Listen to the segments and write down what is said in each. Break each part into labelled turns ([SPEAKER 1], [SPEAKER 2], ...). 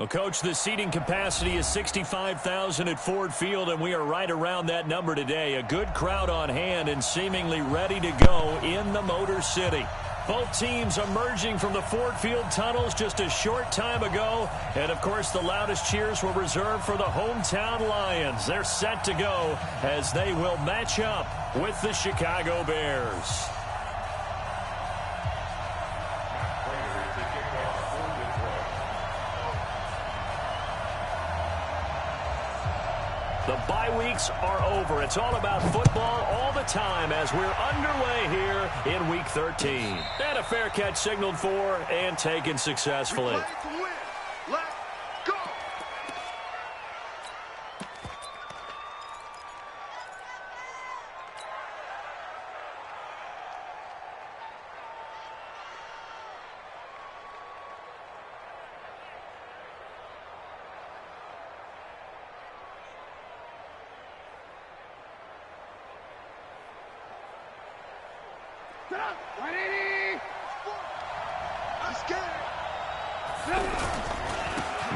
[SPEAKER 1] Well, Coach, the seating capacity is 65,000 at Ford Field, and we are right around that number today. A good crowd on hand and seemingly ready to go in the Motor City. Both teams emerging from the Ford Field tunnels just a short time ago. And, of course, the loudest cheers were reserved for the hometown Lions. They're set to go as they will match up with the Chicago Bears. The bye weeks are over. It's all about football all the time as we're underway here in Week 13. And a fair catch signaled for and taken successfully.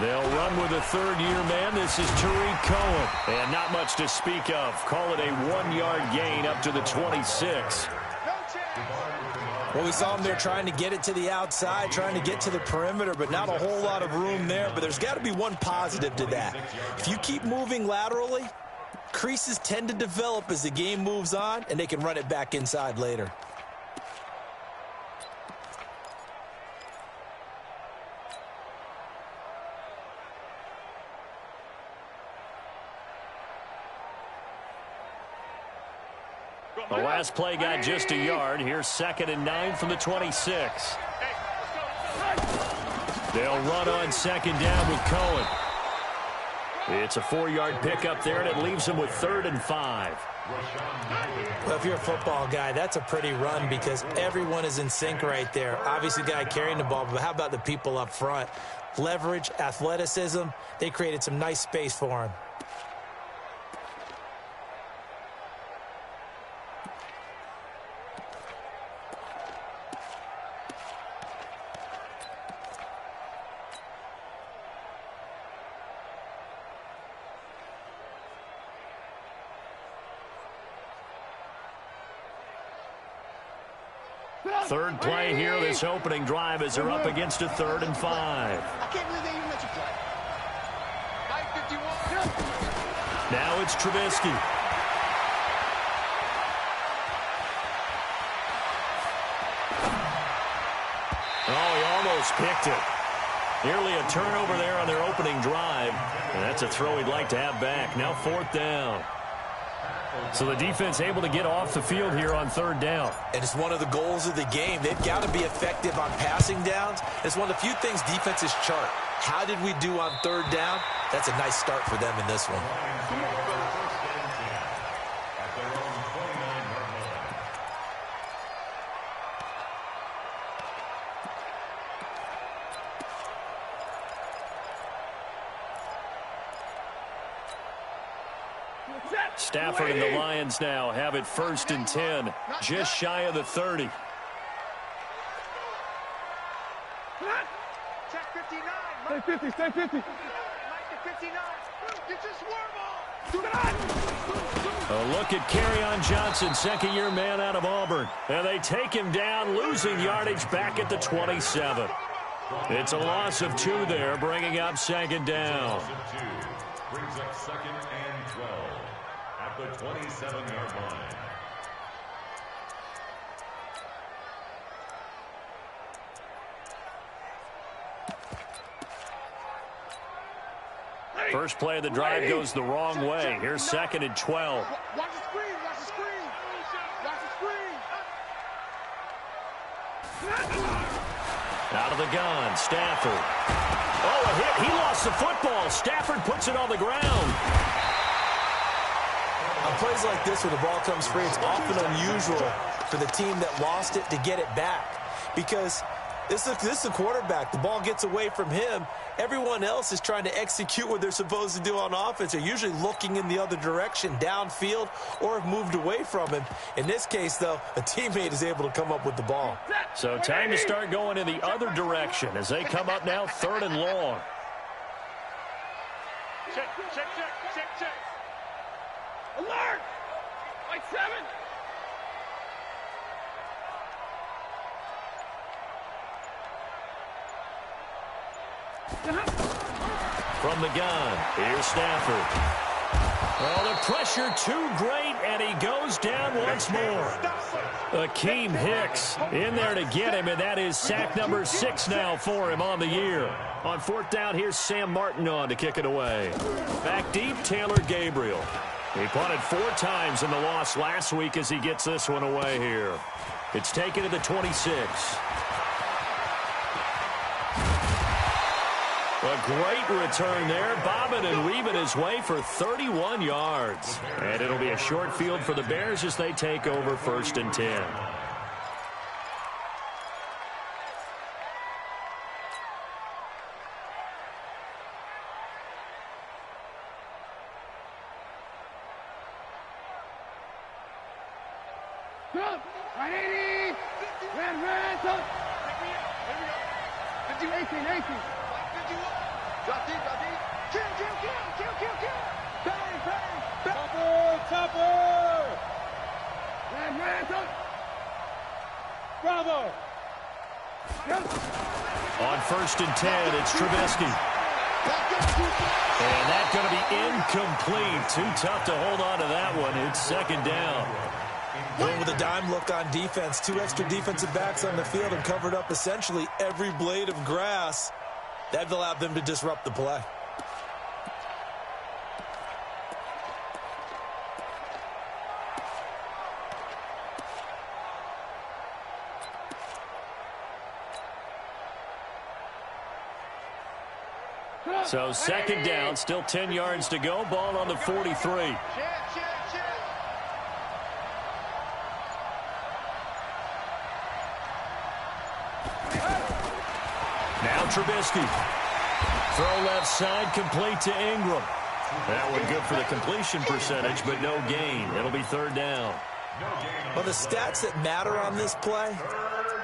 [SPEAKER 1] They'll run with a third-year man. This is Tariq Cohen. And not much to speak of. Call it a 1-yard gain up to the 26.
[SPEAKER 2] Well, we saw him there trying to get it to the outside, trying to get to the perimeter, but not a whole lot of room there. But there's got to be one positive to that. If you keep moving laterally, creases tend to develop as the game moves on, and they can run it back inside later.
[SPEAKER 1] The last play got just a yard. Here's 2nd and 9 from the 26. They'll run on 2nd down with Cohen. It's a 4-yard pickup there, and it leaves him with 3rd and 5.
[SPEAKER 2] Well, if you're a football guy, that's a pretty run because everyone is in sync right there. Obviously, the guy carrying the ball, but how about the people up front? Leverage, athleticism, they created some nice space for him.
[SPEAKER 1] Third play here, this opening drive as they're up against a 3rd and 5.
[SPEAKER 3] I can't believe they even let you play. 5:51.
[SPEAKER 1] Now it's Trubisky. Oh, he almost picked it. Nearly a turnover there on their opening drive. And that's a throw he'd like to have back. Now 4th down. So the defense able to get off the field here on 3rd down.
[SPEAKER 2] And it's one of the goals of the game. They've got to be effective on passing downs. It's one of the few things defenses chart. How did we do on 3rd down? That's a nice start for them in this one.
[SPEAKER 1] Stafford and the Lions now have it 1st and 10, just shy of the 30.
[SPEAKER 3] Check 59.
[SPEAKER 4] Stay 50, stay 50.
[SPEAKER 3] Mike to 59. Get your swarm on.
[SPEAKER 1] A look at Kerryon Johnson, 2nd-year man out of Auburn. And they take him down, losing yardage back at the 27. It's a loss of 2 there, bringing up 2nd down.
[SPEAKER 5] Brings up 2nd and 12 at the 27-yard line.
[SPEAKER 1] First play of the drive goes the wrong way. Here's 2nd and 12.
[SPEAKER 3] Watch the screen. Watch the screen. Watch the screen.
[SPEAKER 1] Out of the gun, Stafford. Oh, a hit. He lost the football. Stafford puts it on the ground.
[SPEAKER 2] On plays like this, where the ball comes free, it's often unusual for the team that lost it to get it back. Because this is the quarterback. The ball gets away from him. Everyone else is trying to execute what they're supposed to do on offense. They're usually looking in the other direction, downfield, or have moved away from him. In this case, though, a teammate is able to come up with the ball.
[SPEAKER 1] So time to start going in the other direction as they come up now 3rd and long.
[SPEAKER 3] Check, check, check, check, check. Alert! Like 7.
[SPEAKER 1] From the gun, here's Stafford. Oh, the pressure too great, and he goes down once more. Akeem Hicks in there to get him, and that is sack number 6 now for him on the year. On 4th down, here's Sam Martin on to kick it away. Back deep, Taylor Gabriel. He punted 4 times in the loss last week as he gets this one away here. It's taken to the 26. A great return there, bobbing and weaving his way for 31 yards. And it'll be a short field for the Bears as they take over 1st and 10.
[SPEAKER 3] Right 80! Red, touch! Here we go. 18. Drop deep. Kill. Bang. Topper! Red, touch! Bravo!
[SPEAKER 1] On 1st and 10, it's Trubisky. And that's going to be incomplete. Too tough to hold on to that one. It's 2nd down.
[SPEAKER 2] Going with a dime look on defense. 2 extra defensive backs on the field and covered up essentially every blade of grass. That allowed them to disrupt the play.
[SPEAKER 1] So 2nd down, still 10 yards to go. Ball on the 43. Now Trubisky. Throw left side, complete to Ingram. That one good for the completion percentage, but no gain. It'll be 3rd down.
[SPEAKER 2] Well, the stats that matter on this play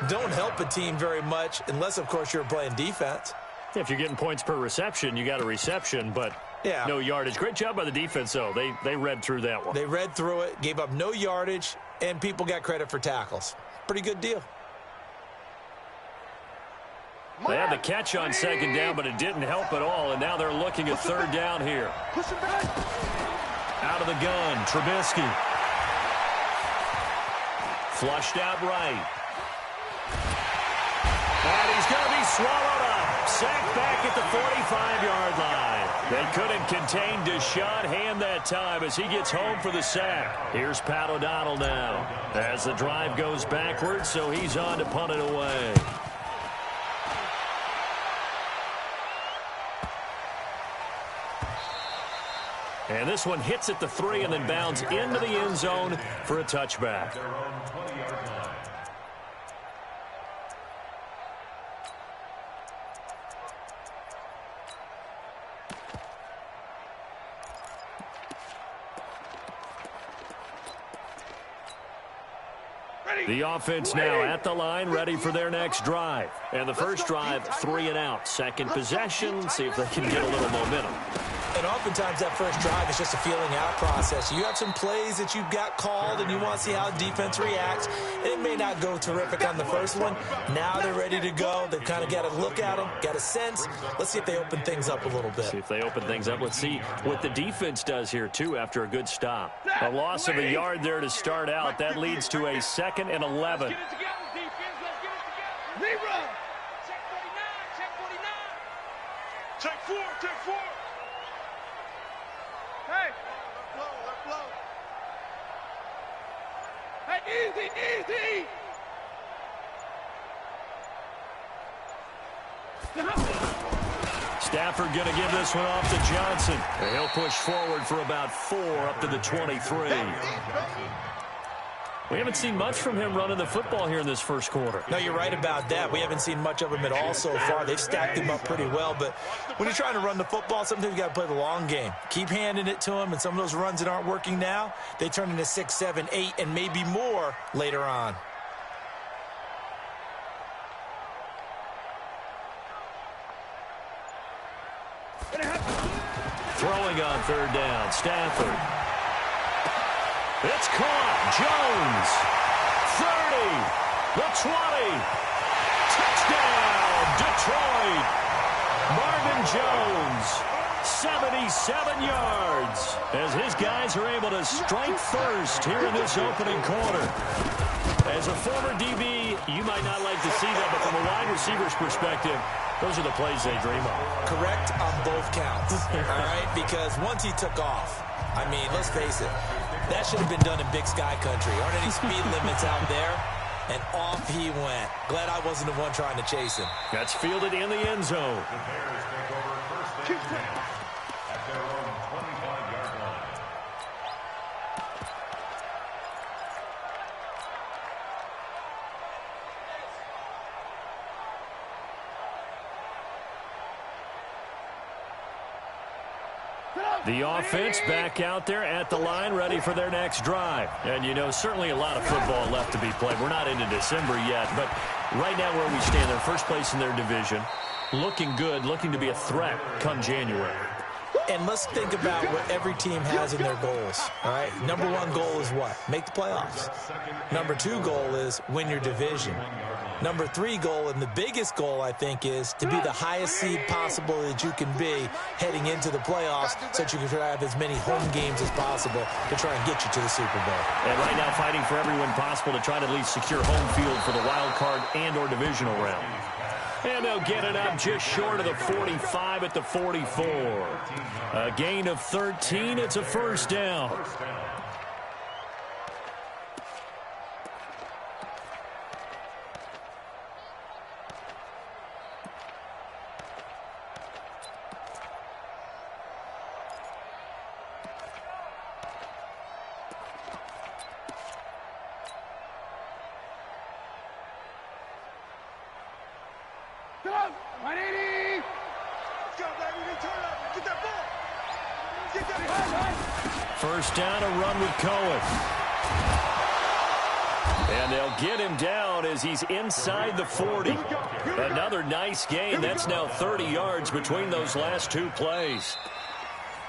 [SPEAKER 2] don't help a team very much unless, of course, you're playing defense.
[SPEAKER 1] If you're getting points per reception, you got a reception, but no yardage. Great job by the defense, though. They read through that one.
[SPEAKER 2] They read through it, gave up no yardage, and people got credit for tackles. Pretty good deal.
[SPEAKER 1] They had the catch on 2nd down, but it didn't help at all, and now they're looking at 3rd down here. Out of the gun, Trubisky. Flushed out right. And he's going to be swallowed up. Sacked back at the 45-yard line. They couldn't contain Deshaun Hand that time as he gets home for the sack. Here's Pat O'Donnell now as the drive goes backwards, so he's on to punt it away. And this one hits at the 3 and then bounds into the end zone for a touchback. The offense now at the line, ready for their next drive. And the first drive, 3 and out. Second possession, see if they can get a little momentum.
[SPEAKER 2] And oftentimes that first drive is just a feeling out process. You have some plays that you've got called and you want to see how defense reacts. It may not go terrific on the first one. Now they're ready to go. They've kind of got to look at them, got a sense. Let's see if they open things up a little bit.
[SPEAKER 1] See if they open things up. Let's see what the defense does here, too, after a good stop. A loss of a yard there to start out. That leads to a 2nd and 11.
[SPEAKER 3] Let's get it together, defense. Let's get it together. Zero. Check 49. Check 49. Check 4. Hey. Let's blow. Hey, easy.
[SPEAKER 1] Stafford going to give this one off to Johnson. And he'll push forward for about 4 up to the 23. We haven't seen much from him running the football here in this first quarter.
[SPEAKER 2] No, you're right about that. We haven't seen much of him at all so far. They've stacked him up pretty well. But when you're trying to run the football, sometimes you got to play the long game. Keep handing it to him, and some of those runs that aren't working now, they turn into 6, 7, 8, and maybe more later on.
[SPEAKER 1] Throwing on third down, Stafford. It's caught. Jones. 30. The 20. Touchdown, Detroit. Marvin Jones, 77 yards, as his guys are able to strike first here in this opening quarter. As a former DB, you might not like to see that, but from a wide receiver's perspective, those are the plays they dream of.
[SPEAKER 2] Correct on both counts, all right? Because once he took off, I mean, let's face it, that should have been done in Big Sky Country. Aren't any speed limits out there? And off he went. Glad I wasn't the one trying to chase him.
[SPEAKER 1] That's fielded in the end zone.
[SPEAKER 5] The Bears take over first and 10 at their own 25-yard line.
[SPEAKER 1] The offense back out there at the line, ready for their next drive. And, you know, certainly a lot of football left to be played. We're not into December yet, but right now where we stand, they're first place in their division, looking good, looking to be a threat come January.
[SPEAKER 2] And let's think about what every team has in their goals, all right? Number one goal is what? Make the playoffs. Number two goal is win your division. Number three goal, and the biggest goal, I think, is to be the highest seed possible that you can be heading into the playoffs so that you can try to have as many home games as possible to try and get you to the Super Bowl.
[SPEAKER 1] And right now fighting for every win possible to try to at least secure home field for the wild card and or divisional round. And they'll get it up just short of the 45 at the 44. A gain of 13. It's a first down.
[SPEAKER 3] Come on, 180. Let's go, baby. Turn up. Get that ball. Get that ball.
[SPEAKER 1] First down, a run with Cohen. And they'll get him down as he's inside the 40. Another nice gain. That's now 30 yards between those last two plays.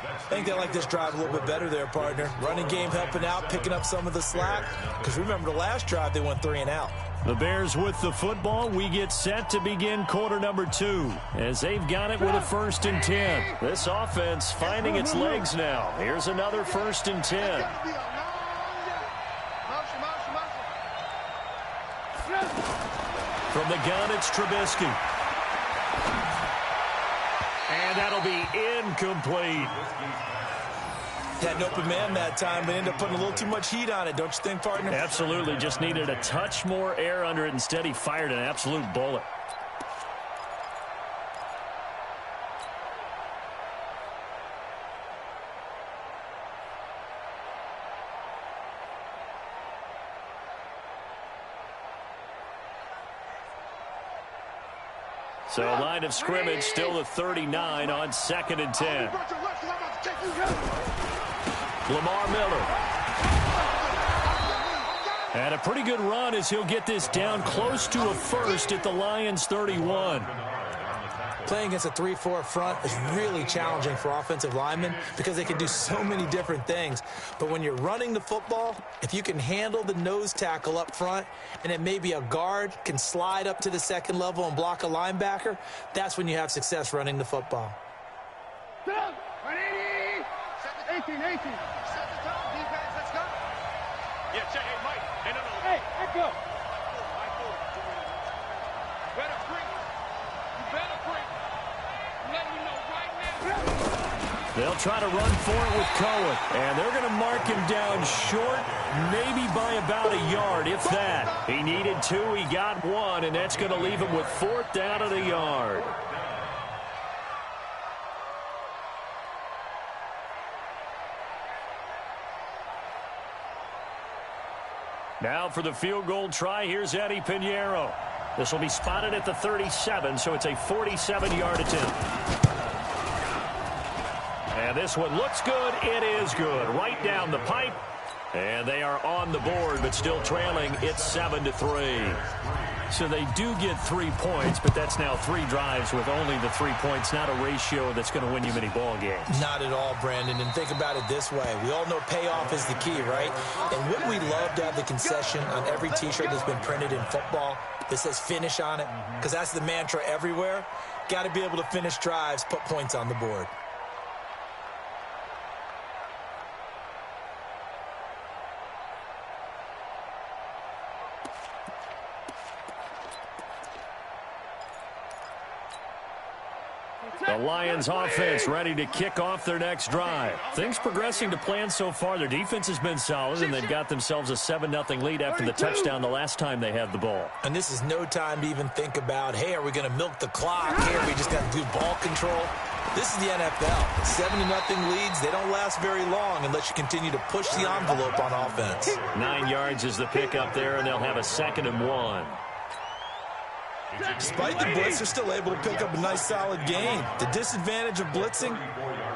[SPEAKER 2] I think they like this drive a little bit better there, partner. Running game helping out, picking up some of the slack. Because remember, the last drive, they went 3 and out.
[SPEAKER 1] The Bears with the football. We get set to begin quarter number 2 as they've got it with a 1st and 10. This offense finding its legs now. Here's another 1st and 10. From the gun, it's Trubisky. And that'll be incomplete.
[SPEAKER 2] Had an open man that time, but ended up putting a little too much heat on it, don't you think, partner?
[SPEAKER 1] Absolutely. Just needed a touch more air under it. Instead, he fired an absolute bullet. So line of scrimmage still the 39 on 2nd and 10. Lamar Miller. And a pretty good run as he'll get this down close to a first at the Lions 31.
[SPEAKER 2] Playing against a 3-4 front is really challenging for offensive linemen because they can do so many different things. But when you're running the football, if you can handle the nose tackle up front and then maybe a guard can slide up to the second level and block a linebacker, that's when you have success running the football.
[SPEAKER 3] 180. 18. Set the tone, defense. Let's go. Yeah, check. Hey, Mike. Hey, no. Hey, let's go. Better free. You better free. I'm letting you know right now.
[SPEAKER 1] They'll try to run for it with Cohen. And they're going to mark him down short, maybe by about a yard, if that. He needed 2, he got 1, and that's going to leave him with 4th down at a yard. Now for the field goal try, here's Eddie Pinheiro. This will be spotted at the 37, so it's a 47-yard attempt. And this one looks good. It is good. Right down the pipe. And they are on the board, but still trailing. It's 7-3. So they do get 3 points, but that's now 3 drives with only the 3 points, not a ratio that's going to win you many ball games.
[SPEAKER 2] Not at all, Brandon. And think about it this way. We all know payoff is the key, right? And wouldn't we love to have the concession on every T-shirt that's been printed in football that says finish on it? Because that's the mantra everywhere. Got to be able to finish drives, put points on the board.
[SPEAKER 1] The Lions offense ready to kick off their next drive. Things progressing to plan so far. Their defense has been solid, and they've got themselves a 7-0 lead after the touchdown the last time they had the ball.
[SPEAKER 2] And this is no time to even think about, hey, are we going to milk the clock? Hey, are we just got to do ball control? This is the NFL. 7-0 leads, they don't last very long unless you continue to push the envelope on offense.
[SPEAKER 1] 9 yards is the pick up there, and they'll have a 2nd and 1.
[SPEAKER 2] Despite the blitz, they're still able to pick up a nice, solid gain. The disadvantage of blitzing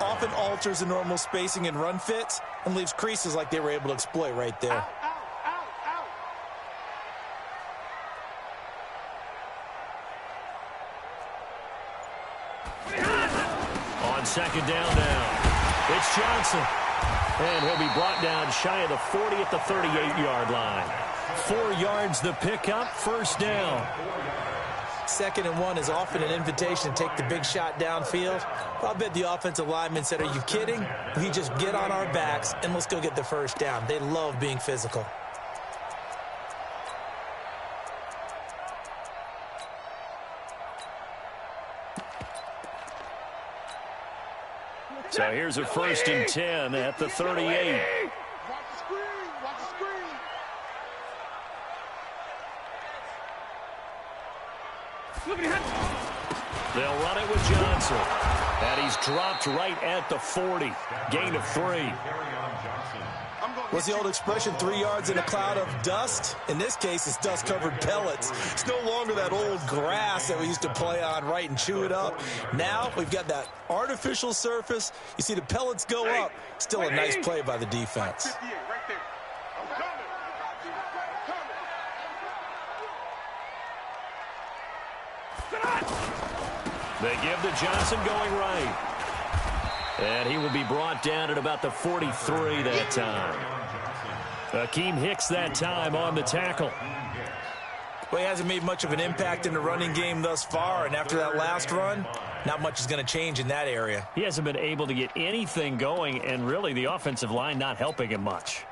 [SPEAKER 2] often alters the normal spacing and run fits and leaves creases like they were able to exploit right there.
[SPEAKER 1] On 2nd down now, it's Johnson. And he'll be brought down shy of the 40 at the 38-yard line. 4 yards the pickup, 1st down.
[SPEAKER 2] 2nd and 1 is often an invitation to take the big shot downfield. I'll bet the offensive lineman said, are you kidding? We just get on our backs and let's go get the 1st down. They love being physical.
[SPEAKER 1] So here's a 1st and 10 at the 38. They'll run it with Johnson. And he's dropped right at the 40. Gain of 3.
[SPEAKER 2] What's the old expression, 3 yards in a cloud of dust? In this case, it's dust-covered pellets. It's no longer that old grass that we used to play on, right, and chew it up. Now we've got that artificial surface. You see the pellets go up. Still a nice play by the defense.
[SPEAKER 1] They give to Johnson going right. And he will be brought down at about the 43 that time. Akeem Hicks that time on the tackle.
[SPEAKER 2] Well, he hasn't made much of an impact in the running game thus far, and after that last run, not much is going to change in that area.
[SPEAKER 1] He hasn't been able to get anything going, and really the offensive line not helping him much.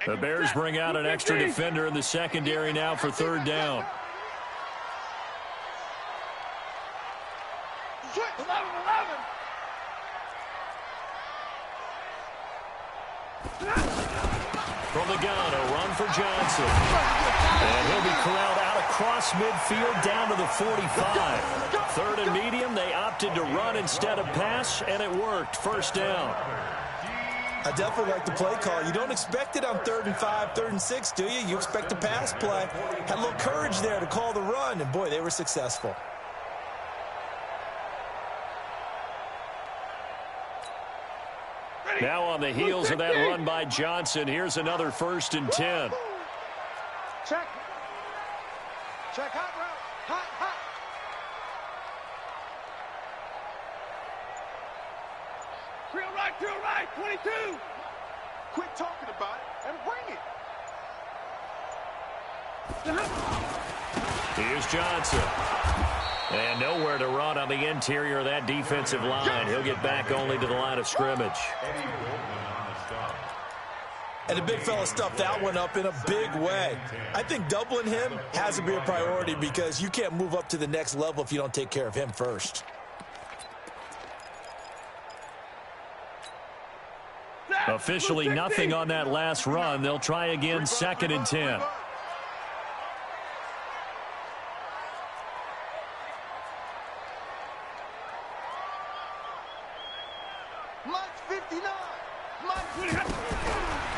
[SPEAKER 1] The Bears bring out an extra defender in the secondary now for 3rd down. From the gun, a run for Johnson. And he'll be corralled out across midfield down to the 45. 3rd and medium, they opted to run instead of pass, and it worked. 1st down.
[SPEAKER 2] I definitely like the play call. You don't expect it on 3rd and 5, 3rd and 6, do you? You expect a pass play. Had a little courage there to call the run, and boy, they were successful.
[SPEAKER 1] Now on the heels of that run by Johnson, here's another 1st and 10.
[SPEAKER 3] Check. Check, hot route. Hot, hot. Drill right, 22. Quit talking about it and bring it.
[SPEAKER 1] Here's Johnson. And nowhere to run on the interior of that defensive line. He'll get back only to the line of scrimmage.
[SPEAKER 2] And the big fella stuffed that one up in a big way. I think doubling him has to be a priority because you can't move up to the next level if you don't take care of him first.
[SPEAKER 1] Officially nothing on that last run. They'll try again, 2nd and 10.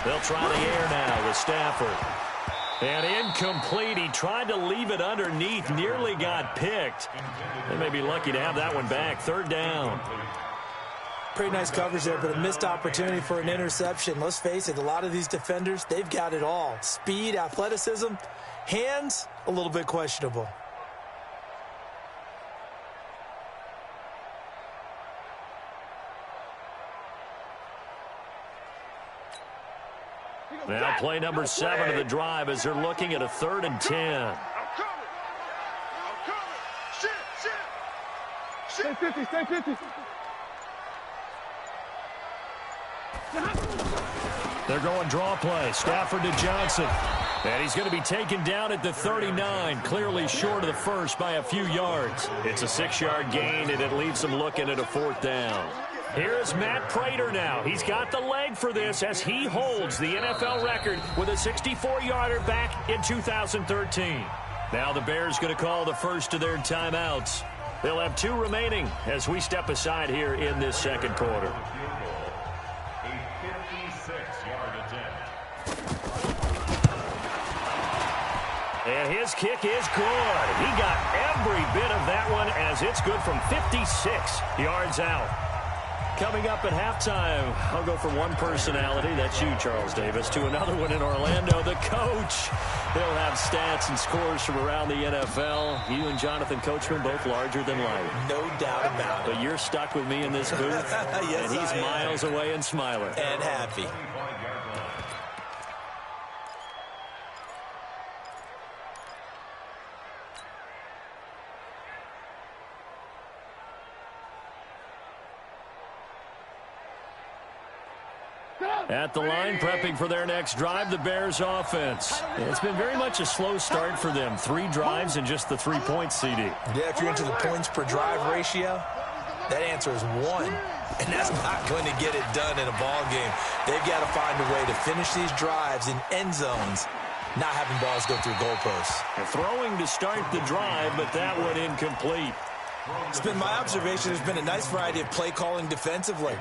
[SPEAKER 1] They'll try the air now with Stafford. And incomplete. He tried to leave it underneath, nearly got picked. They may be lucky to have that one back. 3rd down.
[SPEAKER 2] Pretty nice coverage there, but a missed opportunity for an interception. Let's face it, a lot of these defenders, they've got it all. Speed, athleticism, hands, a little bit questionable.
[SPEAKER 1] Now play number 7 of the drive as they're looking at a 3rd and 10.
[SPEAKER 3] I'm coming. Shit. Stay 50.
[SPEAKER 1] They're going draw play. Stafford to Johnson. And he's going to be taken down at the 39, clearly short of the first by a few yards. It's a 6-yard gain, and it leaves them looking at a 4th down. Here is Matt Prater now. He's got the leg for this as he holds the NFL record with a 64-yarder back in 2013. Now the Bears going to call the first of their timeouts. They'll have 2 remaining as we step aside here in this second quarter.
[SPEAKER 5] A 56-yard attempt.
[SPEAKER 1] And his kick is good. He got every bit of that one as it's good from 56 yards out. Coming up at halftime, I'll go from one personality, that's you, Charles Davis, to another one in Orlando, the coach. He'll have stats and scores from around the NFL. You and Jonathan Coachman, both larger than life.
[SPEAKER 2] No doubt about it.
[SPEAKER 1] But you're stuck with me in this booth,
[SPEAKER 2] yes,
[SPEAKER 1] and he's miles away and smiling.
[SPEAKER 2] And happy.
[SPEAKER 1] At the line, prepping for their next drive, the Bears offense. It's been very much a slow start for them. 3 drives and just the 3 points, CD.
[SPEAKER 2] Yeah, if you're into the points per drive ratio, that answer is 1. And that's not going to get it done in a ball game. They've got to find a way to finish these drives in end zones, not having balls go through goalposts.
[SPEAKER 1] Throwing to start the drive, but that one incomplete.
[SPEAKER 2] It's been my observation there's been a nice variety of play calling defensively.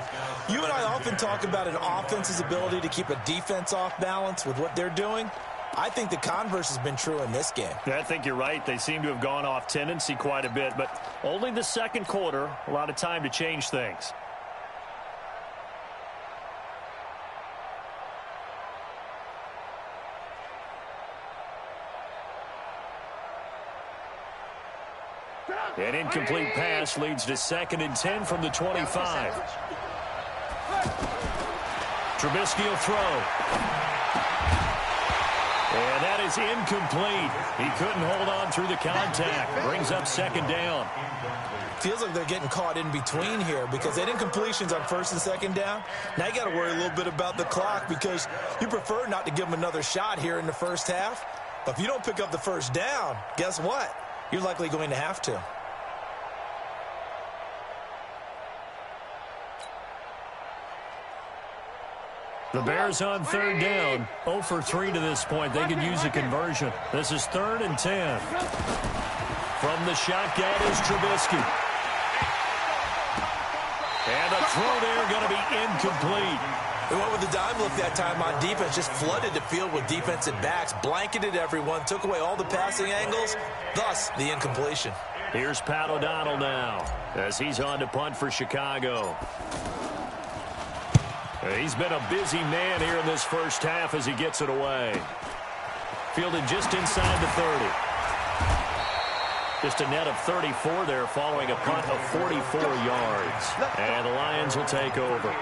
[SPEAKER 2] You and I often talk about an offense's ability to keep a defense off balance with what they're doing. I think the converse has been true in this game.
[SPEAKER 1] I think you're right. They seem to have gone off tendency quite a bit, but only the second quarter, a lot of time to change things. An incomplete pass leads to 2nd and 10 from the 25. Trubisky will throw. And that is incomplete. He couldn't hold on through the contact. Brings up 2nd down.
[SPEAKER 2] Feels like they're getting caught in between here because that incompletion's on 1st and 2nd down. Now you got to worry a little bit about the clock because you prefer not to give them another shot here in the first half. But if you don't pick up the 1st down, guess what? You're likely going to have to.
[SPEAKER 1] The Bears on 3rd down. 0 for 3 to this point. They could use a conversion. This is 3rd and 10. From the shotgun is Trubisky. And a throw there going to be incomplete.
[SPEAKER 2] They went with the dime look that time on defense, just flooded the field with defensive backs, blanketed everyone, took away all the passing angles, thus the incompletion.
[SPEAKER 1] Here's Pat O'Donnell now as he's on to punt for Chicago. He's been a busy man here in this first half as he gets it away. Fielded just inside the 30. Just a net of 34 there following a punt of 44 yards. And the Lions will take over.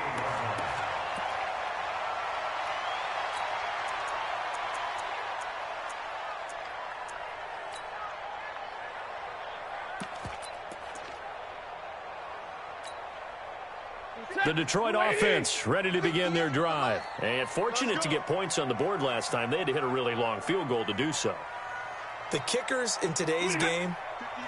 [SPEAKER 1] The Detroit offense ready to begin their drive. And fortunate to get points on the board last time. They had to hit a really long field goal to do so.
[SPEAKER 2] The kickers in today's game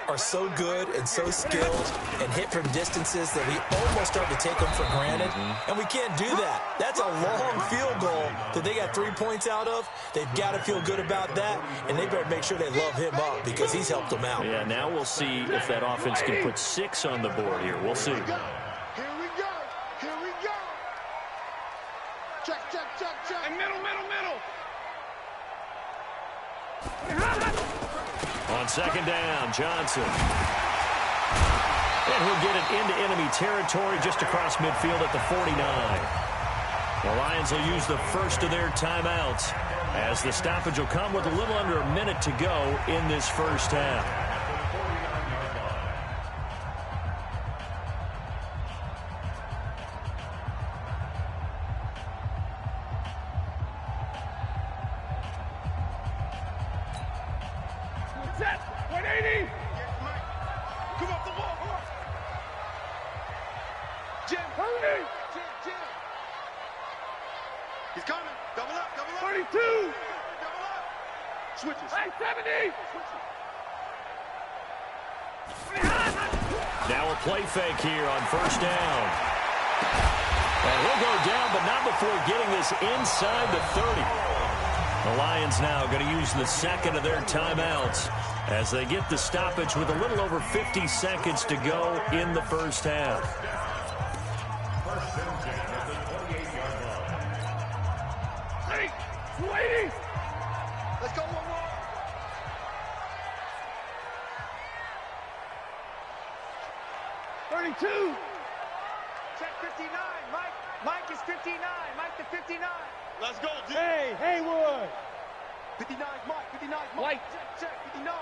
[SPEAKER 2] are so good and so skilled and hit from distances that we almost start to take them for granted. And we can't do that. That's a long field goal that they got 3 points out of. They've got to feel good about that, and they better make sure they love him up because he's helped them out.
[SPEAKER 1] Yeah, now we'll see if that offense can put 6 on the board here. We'll see.
[SPEAKER 3] Here we go. Check. And middle.
[SPEAKER 1] On 2nd down, Johnson. And he'll get it into enemy territory just across midfield at the 49. The Lions will use the first of their timeouts as the stoppage will come with a little under a minute to go in this first half.
[SPEAKER 3] Set. 180. Come off the wall. Come on. Jim. Hurry. Jim. He's coming. Double up. 32. Double up. Switches. Hey, 70.
[SPEAKER 1] Now a play fake here on first down. And he'll go down, but not before getting this inside the 30. The Lions now going to use the second of their timeouts as they get the stoppage with a little over 50 seconds to go in the first half.
[SPEAKER 5] First and 10 at the 28-yard line.
[SPEAKER 3] Hey, 280. Let's go one more. .32. Check 59. Mike is 59. Mike to 59. Let's go, dude. Hey, Haywood. 59 Mike. 59 Mike. Check 59.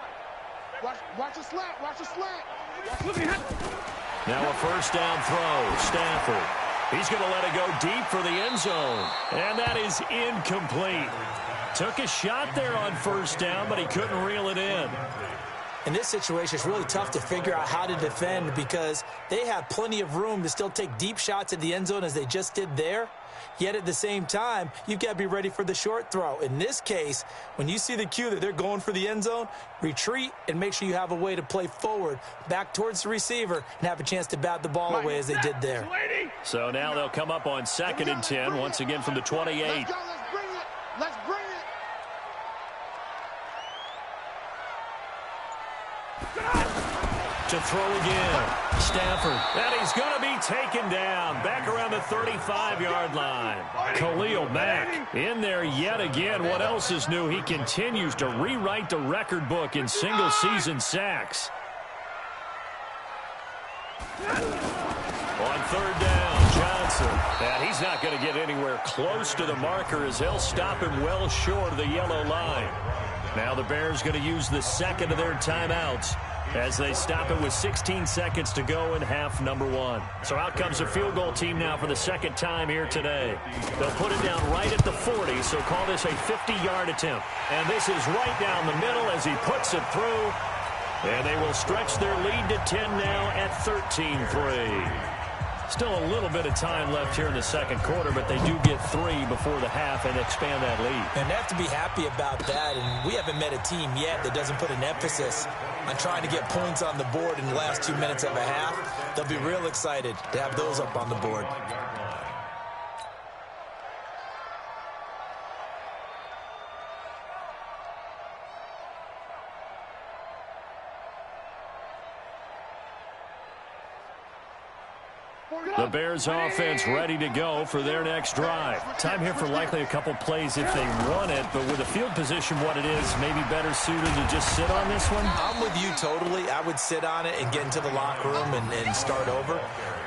[SPEAKER 3] Watch the slant.
[SPEAKER 1] Now a first down throw. Stafford. He's going to let it go deep for the end zone. And that is incomplete. Took a shot there on first down, but he couldn't reel it in.
[SPEAKER 2] In this situation, it's really tough to figure out how to defend because they have plenty of room to still take deep shots at the end zone as they just did there. Yet at the same time, you've got to be ready for the short throw. In this case, when you see the cue that they're going for the end zone, retreat and make sure you have a way to play forward, back towards the receiver, and have a chance to bat the ball away as they did there.
[SPEAKER 1] So now they'll come up on 2nd and 10, once again from the 28.
[SPEAKER 3] Let's go, let's bring it.
[SPEAKER 1] To throw again. Stafford. And he's going to be taken down. Back around the 35-yard line. Khalil Mack in there yet again. What else is new? He continues to rewrite the record book in single-season sacks. On third down, Johnson. And he's not going to get anywhere close to the marker as they'll stop him well short of the yellow line. Now the Bears going to use the second of their timeouts as they stop it with 16 seconds to go in half number 1. So out comes the field goal team now for the second time here today. They'll put it down right at the 40, so call this a 50-yard attempt. And this is right down the middle as he puts it through. And they will stretch their lead to 10 now at 13-3. Still a little bit of time left here in the second quarter, but they do get 3 before the half and expand that lead.
[SPEAKER 2] And they have to be happy about that. And we haven't met a team yet that doesn't put an emphasis on trying to get points on the board in the last 2 minutes of a half. They'll be real excited to have those up on the board.
[SPEAKER 1] The Bears offense ready to go for their next drive. Time here for likely a couple plays if they want it, but with the field position what it is, maybe better suited to just sit on this one?
[SPEAKER 2] I'm with you totally. I would sit on it and get into the locker room and start over.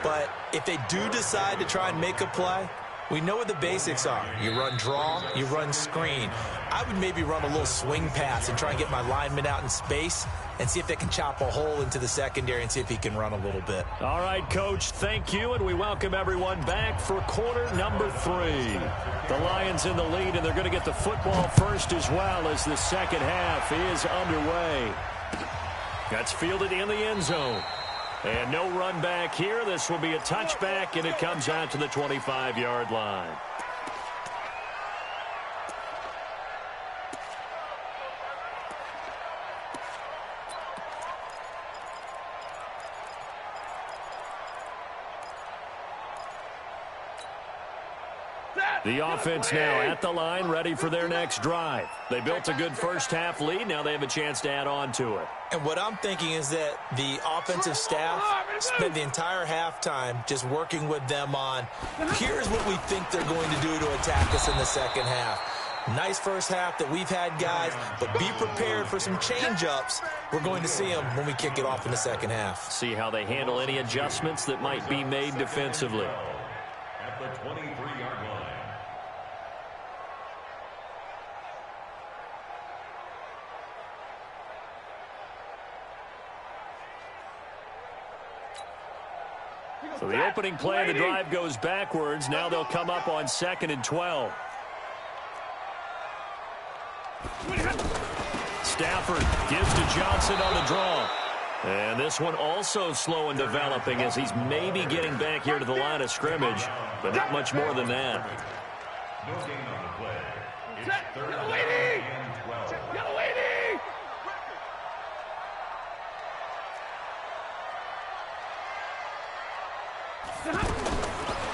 [SPEAKER 2] But if they do decide to try and make a play, we know what the basics are. You run draw, you run screen. I would maybe run a little swing pass and try and get my lineman out in space and see if they can chop a hole into the secondary and see if he can run a little bit.
[SPEAKER 1] All right, Coach, thank you, and we welcome everyone back for quarter number 3. The Lions in the lead, and they're going to get the football first as well as the second half is underway. That's fielded in the end zone. And no run back here. This will be a touchback, and it comes out to the 25-yard line. The offense now at the line, ready for their next drive. They built a good first-half lead. Now they have a chance to add on to it.
[SPEAKER 2] And what I'm thinking is that the offensive staff spent the entire halftime just working with them on, here's what we think they're going to do to attack us in the second half. Nice first half that we've had, guys, but be prepared for some change-ups. We're going to see them when we kick it off in the second half.
[SPEAKER 1] See how they handle any adjustments that might be made defensively.
[SPEAKER 5] At the 23-yard line.
[SPEAKER 1] So the opening play of the drive goes backwards. Now they'll come up on 2nd and 12. Stafford gives to Johnson on the draw. And this one also slow in developing as he's maybe getting back here to the line of scrimmage, but not much more than that.
[SPEAKER 5] No gain on the play. It's 3rd and 12.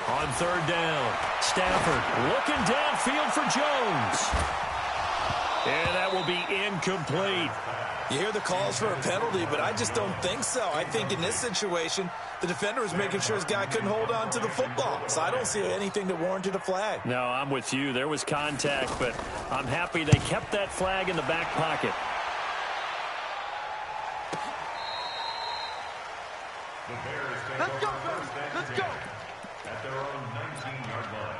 [SPEAKER 1] On 3rd down, Stafford looking downfield for Jones. And that will be incomplete.
[SPEAKER 2] You hear the calls for a penalty, but I just don't think so. I think in this situation, the defender was making sure his guy couldn't hold on to the football. So I don't see anything that warranted a flag.
[SPEAKER 1] No, I'm with you. There was contact, but I'm happy they kept that flag in the back pocket.
[SPEAKER 5] The Bears take over first and 10 at their own 19-yard line.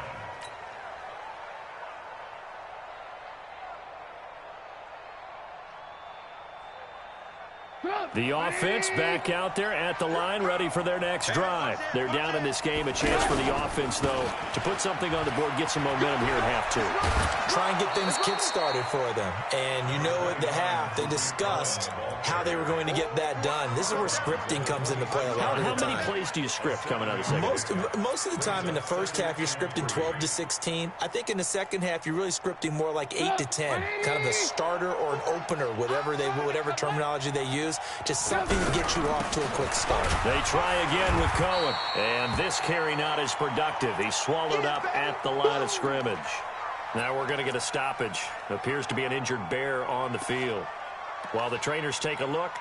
[SPEAKER 1] The offense back out there at the line, ready for their next drive. They're down in this game. A chance for the offense, though, to put something on the board, get some momentum here at half two.
[SPEAKER 2] Try and get things kick-started for them. And you know at the half, they discussed how they were going to get that done. This is where scripting comes into play a lot of the time.
[SPEAKER 1] How many plays do you script coming out of the second?
[SPEAKER 2] Most of the time in the first half, you're scripting 12 to 16. I think in the second half, you're really scripting more like 8 to 10. Kind of a starter or an opener, whatever terminology they use. Just something to get you off to a quick start.
[SPEAKER 1] They try again with Cohen. And this carry not as productive. He's swallowed up at the line of scrimmage. Now we're going to get a stoppage. Appears to be an injured Bear on the field. While the trainers take a look,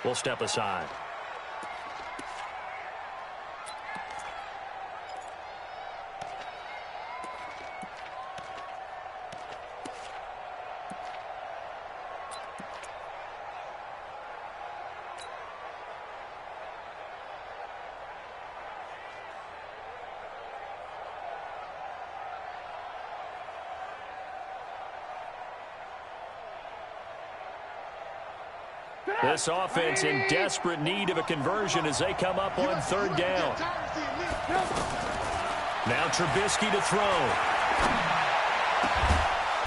[SPEAKER 1] we'll step aside. This offense in desperate need of a conversion as they come up on 3rd down. Now Trubisky to throw.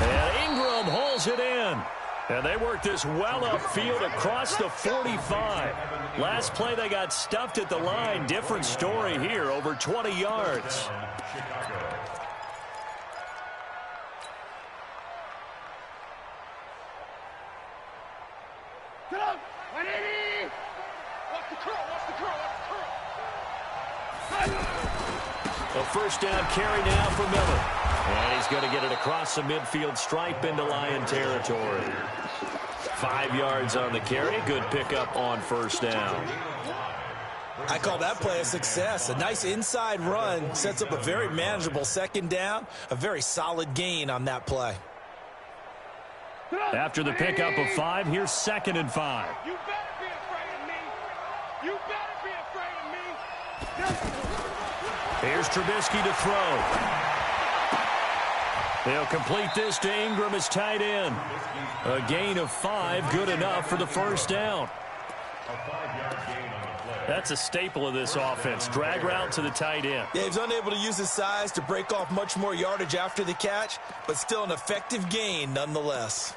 [SPEAKER 1] And Ingram hauls it in. And they work this well upfield across the 45. Last play they got stuffed at the line. Different story here, over 20 yards. A first down carry now for Miller. And he's going to get it across the midfield stripe into Lion territory. 5 yards on the carry. Good pickup on first down.
[SPEAKER 2] I call that play a success. A nice inside run sets up a very manageable second down. A very solid gain on that play.
[SPEAKER 1] After the pickup of 5, here's 2nd and 5.
[SPEAKER 3] You better be afraid of me. You better be afraid of me.
[SPEAKER 1] Here's Trubisky to throw. They'll complete this to Ingram as tight end. A gain of 5, good enough for the first down. That's a staple of this offense. Drag route to the tight end.
[SPEAKER 2] Yeah, he's unable to use his size to break off much more yardage after the catch, but still an effective gain nonetheless.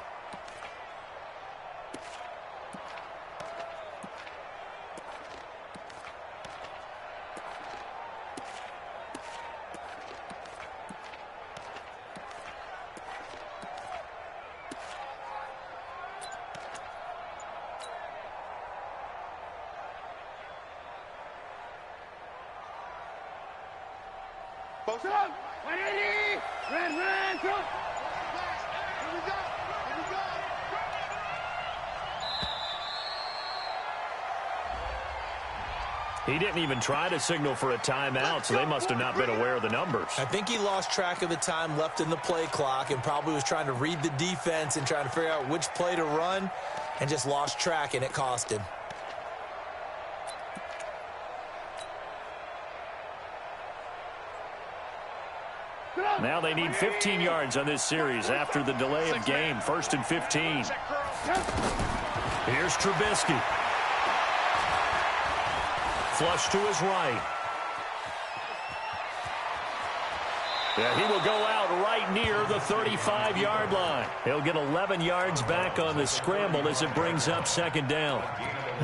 [SPEAKER 3] Post it up. 180. Run, throw. Here we go.
[SPEAKER 1] He didn't even try to signal for a timeout, so they must have not been aware of the numbers.
[SPEAKER 2] I think he lost track of the time left in the play clock and probably was trying to read the defense and trying to figure out which play to run and just lost track, and it cost him.
[SPEAKER 1] Now they need 15 yards on this series after the delay of game. 1st and 15. Here's Trubisky. Flush to his right. Yeah, he will go out right near the 35-yard line. He'll get 11 yards back on the scramble as it brings up 2nd down.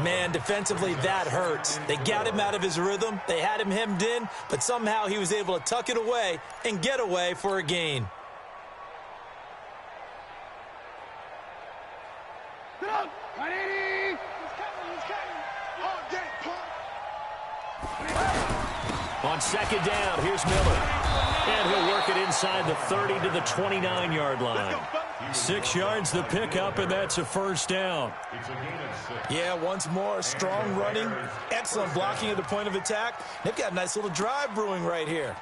[SPEAKER 2] Man, defensively, that hurts. They got him out of his rhythm. They had him hemmed in, but somehow he was able to tuck it away and get away for a gain.
[SPEAKER 1] On 2nd down, here's Miller. And he'll work it inside the 30 to the 29-yard line. 6 yards the pickup, and that's a 1st down.
[SPEAKER 2] Yeah, once more, strong running, excellent blocking at the point of attack. They've got a nice little drive brewing right here.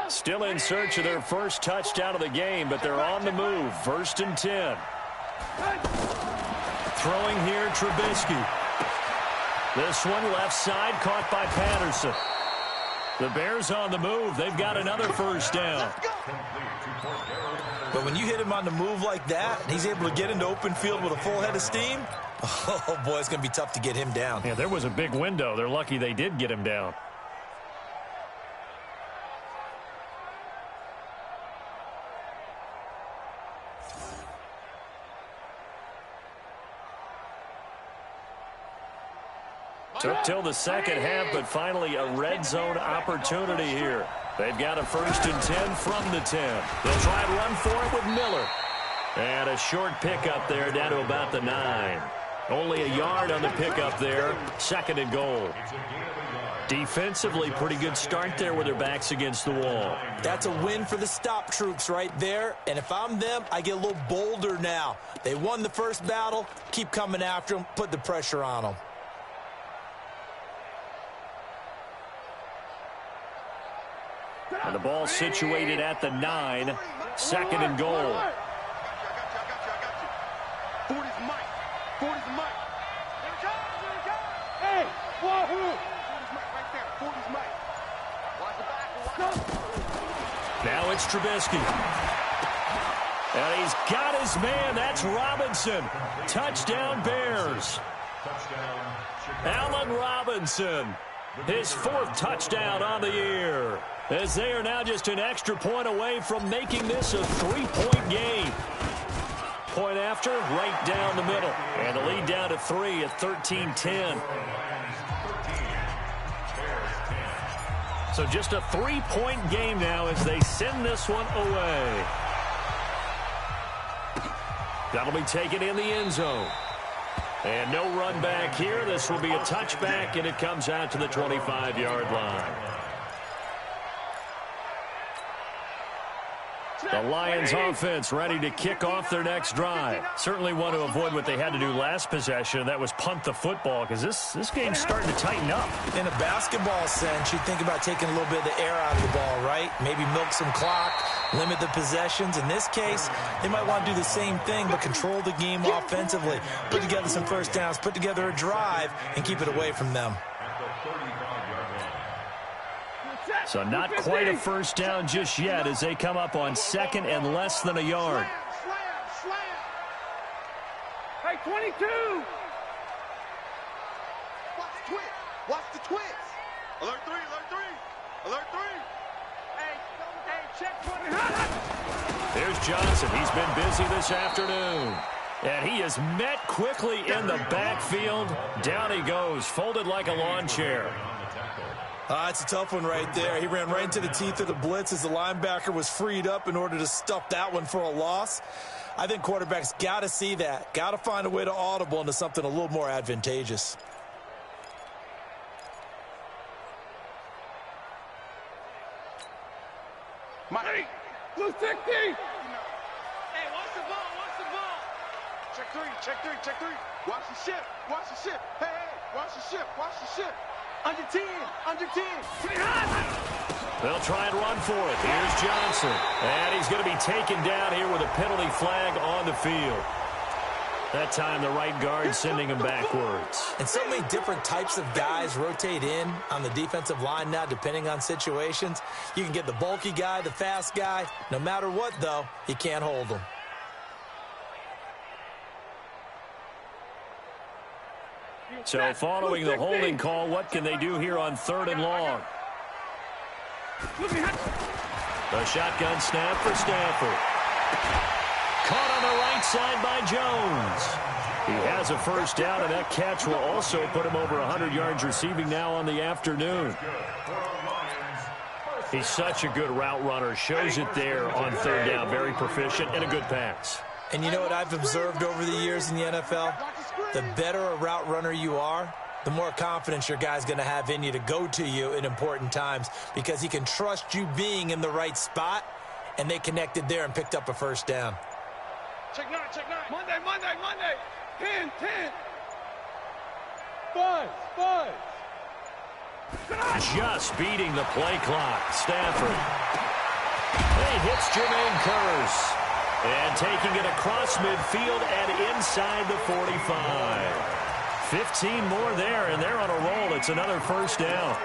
[SPEAKER 1] Still in search of their first touchdown of the game, but they're on the move. 1st and 10. Throwing here, Trubisky. This one left side, caught by Patterson. The Bears on the move. They've got another 1st down.
[SPEAKER 2] But when you hit him on the move like that, and he's able to get into open field with a full head of steam, oh, boy, it's going to be tough to get him down.
[SPEAKER 1] Yeah, there was a big window. They're lucky they did get him down. Took till the 2nd half, but finally a red zone opportunity here. They've got a 1st and 10 from the 10. They'll try and run for it with Miller. And a short pickup there down to about the 9. Only a yard on the pickup there. 2nd and goal. Defensively, pretty good start there with their backs against the wall.
[SPEAKER 2] That's a win for the stop troops right there. And if I'm them, I get a little bolder now. They won the first battle. Keep coming after them. Put the pressure on them.
[SPEAKER 1] And the ball situated at the 9. 2nd and goal.
[SPEAKER 3] 40's Mike. 40's Mike. Hey, wahoo! 40's Mike right there. 40's Mike. Watch the back.
[SPEAKER 1] Now it's Trubisky. And he's got his man. That's Robinson. Touchdown, Bears. Allen Robinson. His 4th touchdown on the year. As they are now just an extra point away from making this a 3-point game. Point after, right down the middle. And the lead down to 3 at 13-10. So just a 3-point game now as they send this one away. That'll be taken in the end zone. And no run back here. This will be a touchback, and it comes out to the 25-yard line. The Lions offense ready to kick off their next drive. Certainly want to avoid what they had to do last possession. That was punt the football, because this game's starting to tighten up.
[SPEAKER 2] In a basketball sense, you think about taking a little bit of the air out of the ball, right? Maybe milk some clock, limit the possessions. In this case, they might want to do the same thing, but control the game offensively. Put together some first downs, put together a drive, and keep it away from them.
[SPEAKER 1] So not quite a 1st down just yet as they come up on 2nd and less than a yard.
[SPEAKER 3] Slam. Hey, 22. Watch the twist. Watch the twist. Alert 3. Alert 3. Hey, check 20.
[SPEAKER 1] There's Johnson. He's been busy this afternoon. And he is met quickly in the backfield. Down he goes, folded like a lawn chair.
[SPEAKER 2] It's a tough one right there. He ran right into the teeth of the blitz as the linebacker was freed up in order to stuff that one for a loss. I think quarterbacks got to see that. Got to find a way to audible into something a little more advantageous.
[SPEAKER 3] Mike. Blue 60. Hey, watch the ball, watch the ball. Check three, check three, check three. Watch the ship, watch the ship. Hey, hey, watch the ship, watch the ship. Under 10, under 10.
[SPEAKER 1] They'll try and run for it. Here's Johnson. And he's going to be taken down here with a penalty flag on the field. That time the right guard sending him backwards.
[SPEAKER 2] And so many different types of guys rotate in on the defensive line now depending on situations. You can get the bulky guy, the fast guy. No matter what, though, you can't hold them.
[SPEAKER 1] So following the holding call, what can they do here on 3rd and long? The shotgun snap for Stanford. Caught on the right side by Jones. He has a first down, and that catch will also put him over 100 yards receiving now on the afternoon. He's such a good route runner. Shows it there on 3rd down. Very proficient and a good pass.
[SPEAKER 2] And you know what I've observed over the years in the NFL? The better a route runner you are, the more confidence your guy's going to have in you to go to you in important times because he can trust you being in the right spot, and they connected there and picked up a first down.
[SPEAKER 3] Check 9, check 9. Monday, Monday, Monday. 10, 10. 5, 5.
[SPEAKER 1] Just beating the play clock. Stafford. He hits Jermaine Kearse. And taking it across midfield and inside the 45. 15 more there, and they're on a roll. It's another first down.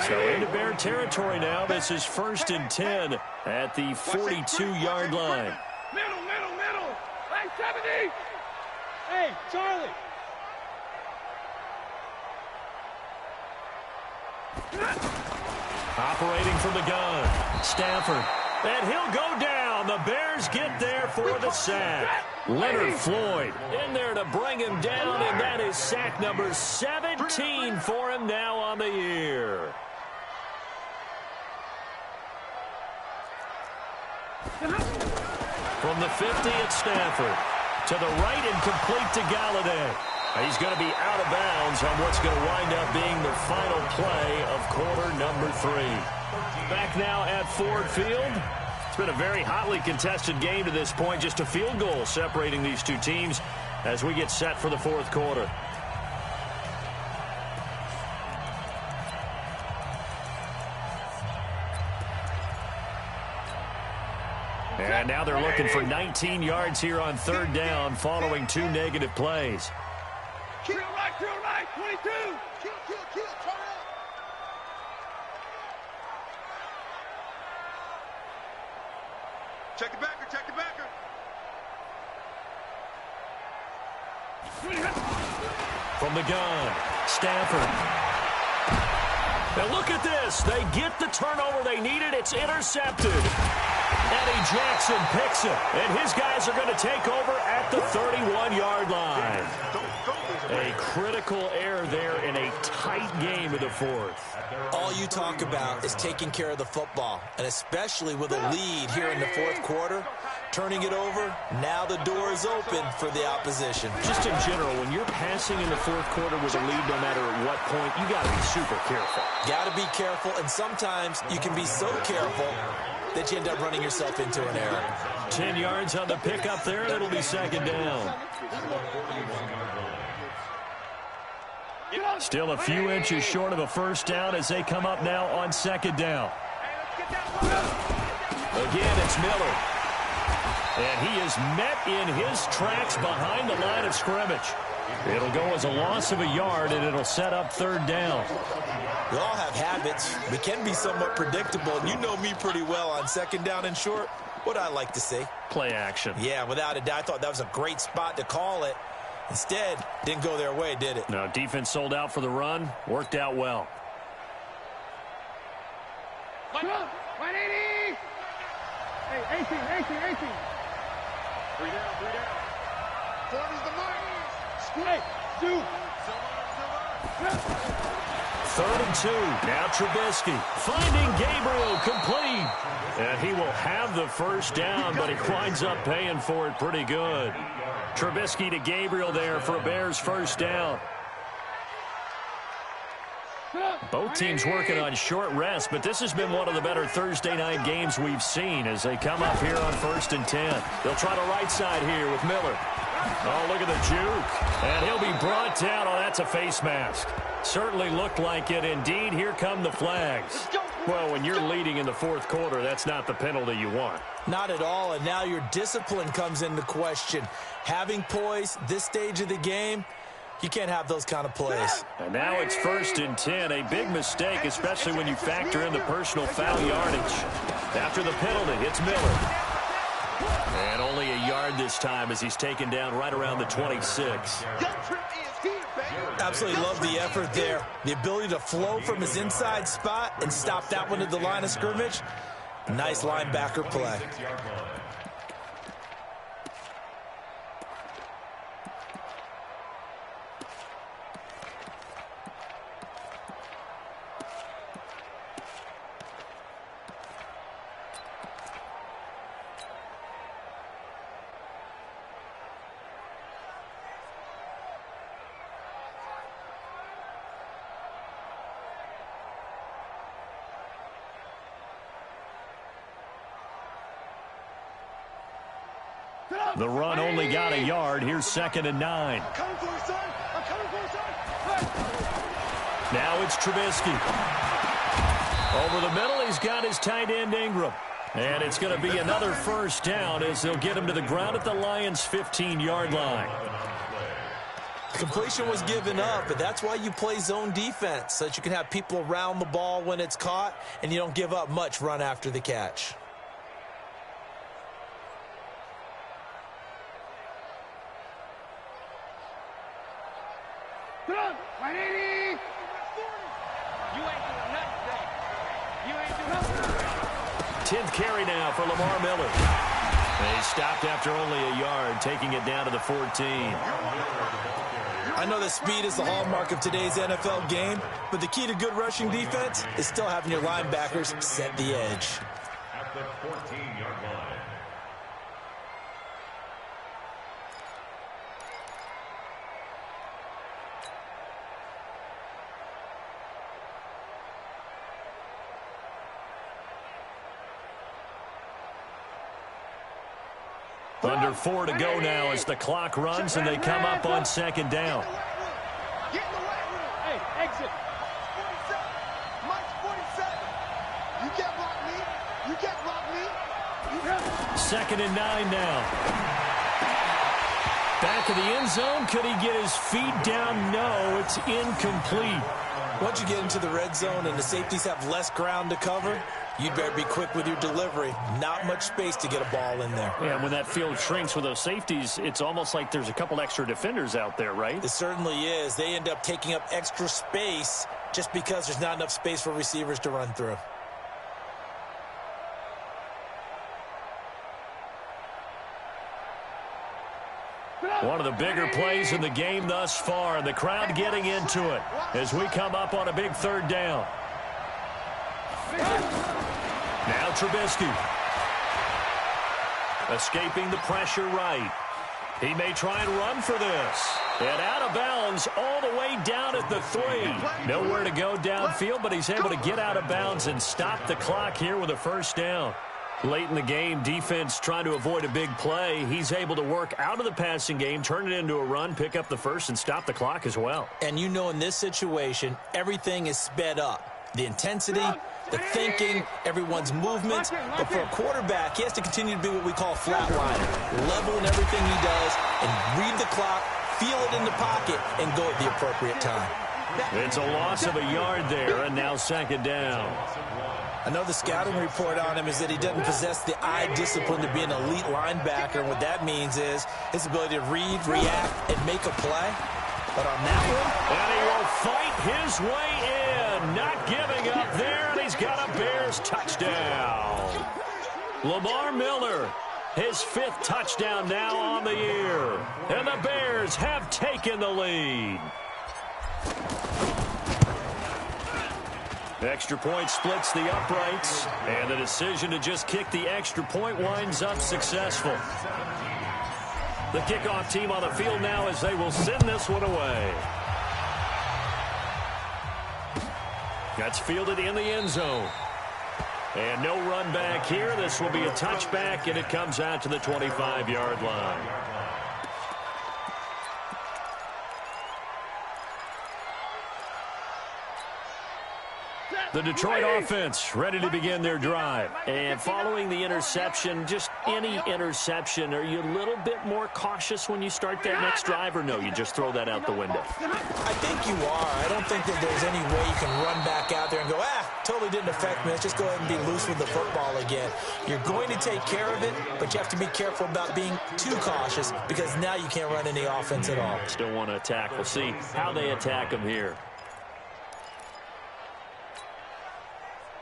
[SPEAKER 1] So into Bear territory now. This is 1st and 10 at the 42-yard line.
[SPEAKER 3] Middle, middle, middle. Hey, 70. Hey, Charlie.
[SPEAKER 1] Operating from the gun, Stafford. And he'll go down. The Bears get there for the sack. Leonard Floyd in there to bring him down, and that is sack number 17 for him now on the year. From the 50 at Stafford. To the right and complete to Galladay. He's going to be out of bounds on what's going to wind up being the final play of quarter number 3. Back now at Ford Field. It's been a very hotly contested game to this point. Just a field goal separating these two teams as we get set for the 4th quarter. And now they're looking for 19 yards here on 3rd down following 2 negative plays.
[SPEAKER 3] Kill right, 22. Kill, turn up. Check the backer, check the backer.
[SPEAKER 1] From the gun, Stafford. Now look at this. They get the turnover they needed. It's intercepted. Eddie Jackson picks it, and his guys are going to take over at the 31-yard line. A critical error there in a tight game of the 4th.
[SPEAKER 2] All you talk about is taking care of the football, and especially with a lead here in the 4th quarter, turning it over, now the door is open for the opposition.
[SPEAKER 1] Just in general, when you're passing in the 4th quarter with a lead, no matter at what point, you got to be super careful.
[SPEAKER 2] Got to be careful, and sometimes you can be so careful that you end up running yourself into an error.
[SPEAKER 1] 10 yards on the pickup there, and it'll be 2nd down. Still a few inches short of a first down as they come up now on 2nd down. Again, it's Miller. And he is met in his tracks behind the line of scrimmage. It'll go as a loss of a yard, and it'll set up 3rd down.
[SPEAKER 2] We all have habits. We can be somewhat predictable, and you know me pretty well on 2nd down and short. What I like to see.
[SPEAKER 1] Play action.
[SPEAKER 2] Yeah, without a doubt. I thought that was a great spot to call it. Instead, didn't go their way, did it?
[SPEAKER 1] No, defense sold out for the run. Worked out well.
[SPEAKER 3] 180! Hey, 18. 3 down. 4 is the mark. Hey, 2.
[SPEAKER 1] 3rd and 2. Now Trubisky finding Gabriel complete. And he will have the first down, but he winds up paying for it pretty good. Trubisky to Gabriel there for a Bears first down. Both teams working on short rest, but this has been one of the better Thursday night games we've seen as they come up here on 1st and 10. They'll try the right side here with Miller. Oh, look at the juke. And he'll be brought down. Oh, that's a face mask. Certainly looked like it. Indeed, here come the flags. Well, when you're leading in the fourth quarter, that's not the penalty you want.
[SPEAKER 2] Not at all, and now your discipline comes into question. Having poise this stage of the game, you can't have those kind of plays.
[SPEAKER 1] And now it's 1st and 10. A big mistake, especially when you factor in the personal foul yardage. After the penalty, it's Miller. And only a yard this time as he's taken down right around the 26.
[SPEAKER 2] Absolutely love the effort there. The ability to flow from his inside spot and stop that one at the line of scrimmage. Nice linebacker play.
[SPEAKER 1] The run only got a yard. Here's 2nd and 9. Now it's Trubisky. Over the middle, he's got his tight end Ingram. And it's going to be another first down as they'll get him to the ground at the Lions' 15-yard line.
[SPEAKER 2] Completion was given up, but that's why you play zone defense, so that you can have people around the ball when it's caught, and you don't give up much run after the catch.
[SPEAKER 3] Come on, 180. You ain't doing nothing. You ain't doing nothing.
[SPEAKER 1] 10th carry now for Lamar Miller. They stopped after only a yard, taking it down to the 14.
[SPEAKER 2] I know that speed is the hallmark of today's NFL game, but the key to good rushing defense is still having your linebackers set the edge.
[SPEAKER 5] At the 14-yard line.
[SPEAKER 1] Under 4 to go now as the clock runs and they come up on 2nd down.
[SPEAKER 3] Get in the right room. Hey, exit. 47. Mike's 47. You can't block me. You can't block me.
[SPEAKER 1] 2nd and 9 now. Back of the end zone. Could he get his feet down? No, it's incomplete.
[SPEAKER 2] Once you get into the red zone and the safeties have less ground to cover, you'd better be quick with your delivery. Not much space to get a ball in there.
[SPEAKER 4] Yeah, when that field shrinks with those safeties, it's almost like there's a couple extra defenders out there, right?
[SPEAKER 2] It certainly is. They end up taking up extra space just because there's not enough space for receivers to run through.
[SPEAKER 1] One of the bigger plays in the game thus far, and the crowd getting into it as we come up on a big 3rd down. Now Trubisky. Escaping the pressure right. He may try and run for this. And out of bounds all the way down at the 3. Nowhere to go downfield, but he's able to get out of bounds and stop the clock here with a first down. Late in the game, defense trying to avoid a big play. He's able to work out of the passing game, turn it into a run, pick up the first, and stop the clock as well.
[SPEAKER 2] And you know in this situation, everything is sped up. The intensity, the thinking, everyone's movements. But for a quarterback, he has to continue to be what we call a flatliner. Level in everything he does and read the clock, feel it in the pocket, and go at the appropriate time.
[SPEAKER 1] It's a loss of a yard there, and now 2nd down.
[SPEAKER 2] I know the scouting report on him is that he doesn't possess the eye discipline to be an elite linebacker, and what that means is his ability to read, react, and make a play. But on that one...
[SPEAKER 1] And he will fight his way in, not giving up there, and he's got a Bears touchdown. Lamar Miller, his 5th touchdown now on the year, and the Bears have taken the lead. Extra point splits the uprights, and the decision to just kick the extra point winds up successful. The kickoff team on the field now as they will send this one away. That's fielded in the end zone. And no run back here. This will be a touchback, and it comes out to the 25-yard line. The Detroit offense ready to begin their drive.
[SPEAKER 4] And following the interception, just any interception, are you a little bit more cautious when you start that next drive, or no, you just throw that out the window?
[SPEAKER 2] I think you are. I don't think that there's any way you can run back out there and go, totally didn't affect me. Let's just go ahead and be loose with the football again. You're going to take care of it, but you have to be careful about being too cautious because now you can't run any offense at all.
[SPEAKER 4] Still want to attack. We'll see how they attack them here.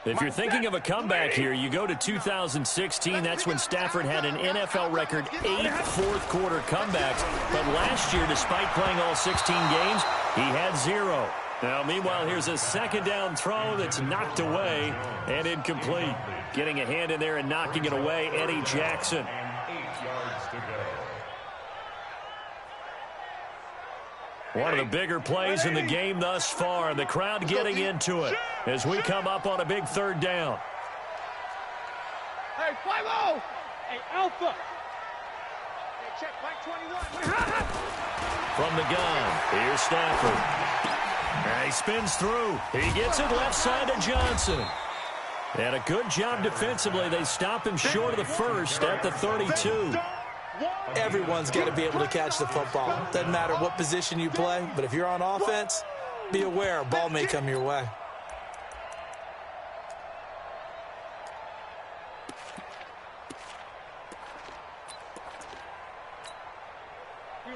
[SPEAKER 1] If you're thinking of a comeback here, you go to 2016. That's when Stafford had an NFL record 8 fourth-quarter comebacks. But last year, despite playing all 16 games, he had 0. Now, meanwhile, here's a second down throw that's knocked away and incomplete. Getting a hand in there and knocking it away, Eddie Jackson.
[SPEAKER 5] And 8 yards to go.
[SPEAKER 1] One of the bigger plays in the game thus far. The crowd getting into it as we come up on a big third down.
[SPEAKER 3] Hey, 5-0. Hey, Alpha. Hey, check, Mike 21.
[SPEAKER 1] From the gun, here's Stafford. And he spins through. He gets it left side to Johnson. And a good job defensively. They stop him short of the first at the 32.
[SPEAKER 2] Everyone's got to be able to catch the football. Doesn't matter what position you play, but if you're on offense, be aware a ball may come your way.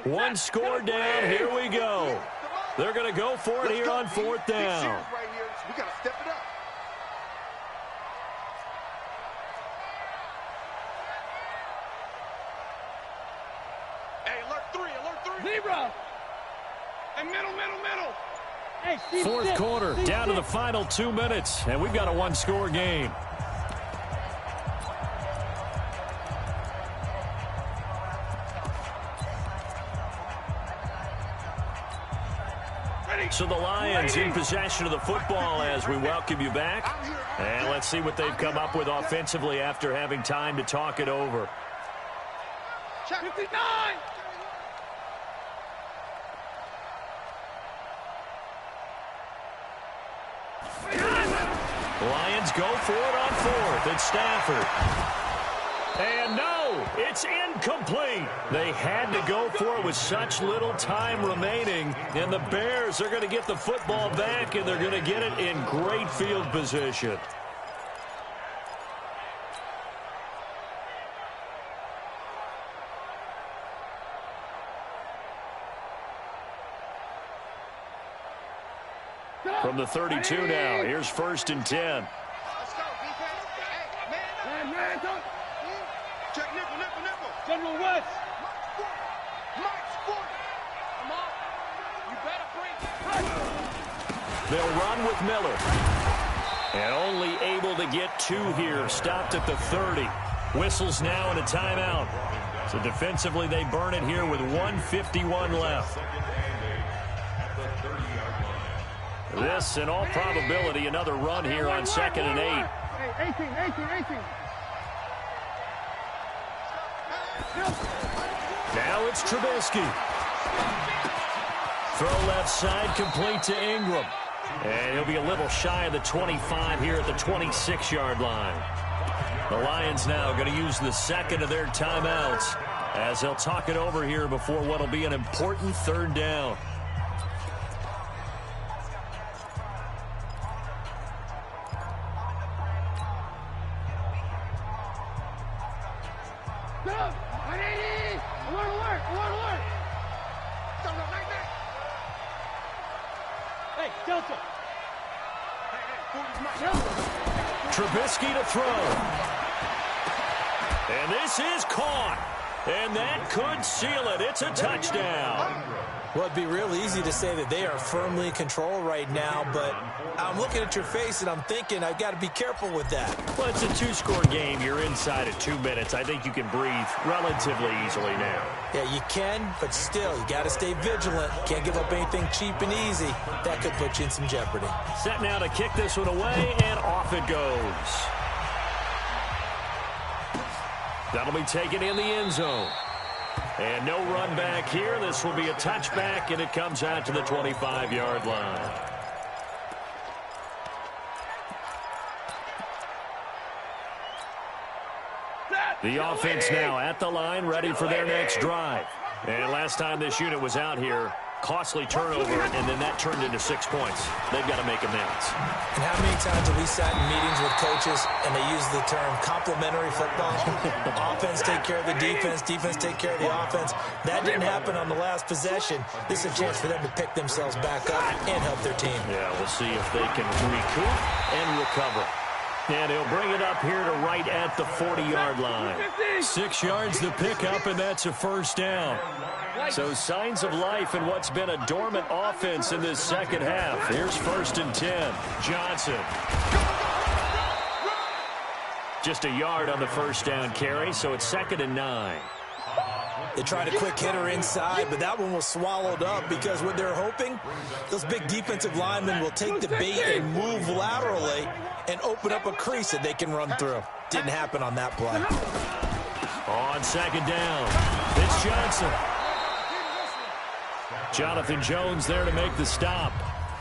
[SPEAKER 1] One score down. Here we go. They're going to go for it here on fourth down.
[SPEAKER 3] We got to step it up. Zebra! And middle. Hey,
[SPEAKER 1] Fourth quarter, down to the final 2 minutes, and we've got a one-score game. So the Lions in possession of the football as we welcome you back. And let's see what they've come up with offensively after having time to talk it over.
[SPEAKER 3] Check 59!
[SPEAKER 1] Lions go for it on fourth. It's Stafford. And no, it's incomplete. They had to go for it with such little time remaining. And the Bears are going to get the football back, and they're going to get it in great field position. From the 32 now, here's 1st and 10.
[SPEAKER 3] Let's go, defense. Hey, man, don't. Check nickel. General West. Mike's 40. Come on. You better bring.
[SPEAKER 1] They'll run with Miller. And only able to get 2 here. Stopped at the 30. Whistles now and a timeout. So defensively, they burn it here with 1:51 left. This, in all probability, another run here on 2nd and 8.
[SPEAKER 3] Hey, 18.
[SPEAKER 1] Now it's Trubisky. Throw left side, complete to Ingram. And he'll be a little shy of the 25 here at the 26-yard line. The Lions now going to use the second of their timeouts as they'll talk it over here before what will be an important third down. Trubisky to throw. And this is caught. And that could seal it. It's a touchdown.
[SPEAKER 2] Well, it'd be real easy to say that they are firmly in control right now, but I'm looking at your face and I'm thinking I've got to be careful with that.
[SPEAKER 4] Well, it's a 2-score game. You're inside at 2 minutes. I think you can breathe relatively easily now.
[SPEAKER 2] Yeah, you can, but still, you got to stay vigilant. Can't give up anything cheap and easy. That could put you in some jeopardy.
[SPEAKER 4] Set now to kick this one away, and off it goes. That'll be taken in the end zone. And no run back here. This will be a touchback, and it comes out to the 25-yard line. The offense now at the line, ready for their next drive. And last time this unit was out here, costly turnover, and then that turned into 6 points. They've got to make amends.
[SPEAKER 2] And how many times have we sat in meetings with coaches and they use the term complementary football? Offense take care of the defense, defense take care of the offense. That didn't happen on the last possession. This is a chance for them to pick themselves back up and help their team.
[SPEAKER 4] Yeah, we'll see if they can recoup and recover. And he'll bring it up here to right at the 40-yard line.
[SPEAKER 1] 6 yards to pick up, and that's a first down.
[SPEAKER 4] So signs of life in what's been a dormant offense in this second half. Here's 1st and 10. Johnson. Just a yard on the first down carry, so it's 2nd and 9.
[SPEAKER 2] They tried a quick hitter inside, but that one was swallowed up because what they're hoping, those big defensive linemen will take the bait and move laterally and open up a crease that they can run through. Didn't happen on that play.
[SPEAKER 4] On 2nd down, it's Johnson. Jonathan Jones there to make the stop.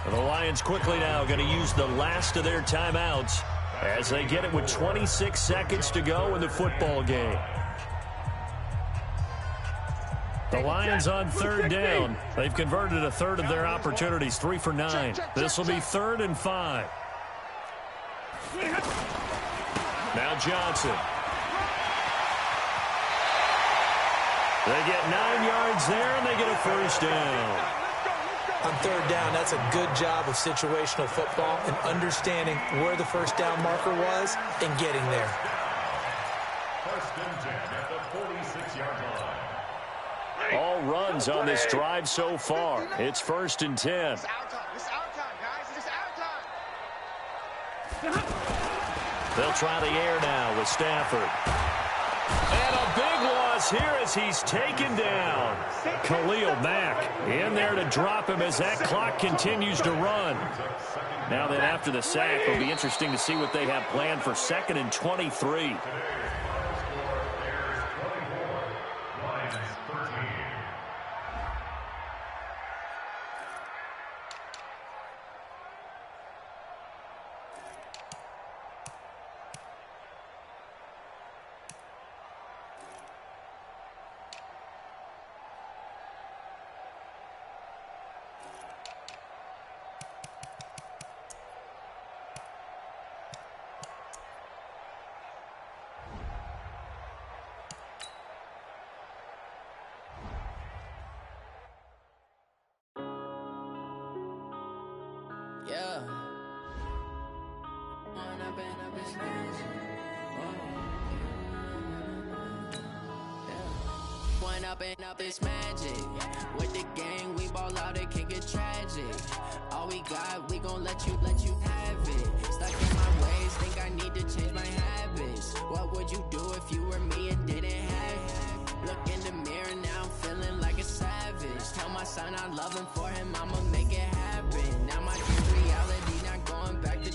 [SPEAKER 4] And the Lions quickly now going to use the last of their timeouts as they get it with 26 seconds to go in the football game. The Lions on 3rd down. They've converted a third of their opportunities, 3 for 9. This will be 3rd and 5. Now Johnson. They get 9 yards there, and they get a first down.
[SPEAKER 2] On 3rd down, that's a good job of situational football and understanding where the first down marker was and getting there.
[SPEAKER 5] 1st and 10 at the 46-yard line.
[SPEAKER 4] All runs on this drive so far. It's 1st and 10.
[SPEAKER 3] It's our time. It's our time, guys. It's our time.
[SPEAKER 4] They'll try the air now with Stafford. And a big loss here as he's taken down. Khalil Mack in there to drop him as that clock continues to run. Now then after the sack, it'll be interesting to see what they have planned for 2nd and 23.
[SPEAKER 6] Yeah. One up and up is magic. With the gang, we ball out, it can get tragic. All we got, we gon' let you have it. Stuck in my ways, think I need to change my habits. What would you do if you were me and didn't have it? Look in the mirror, now I'm feeling like a savage. Tell my son I love him, for him I'ma make it happen. Now my dream reality, not going back to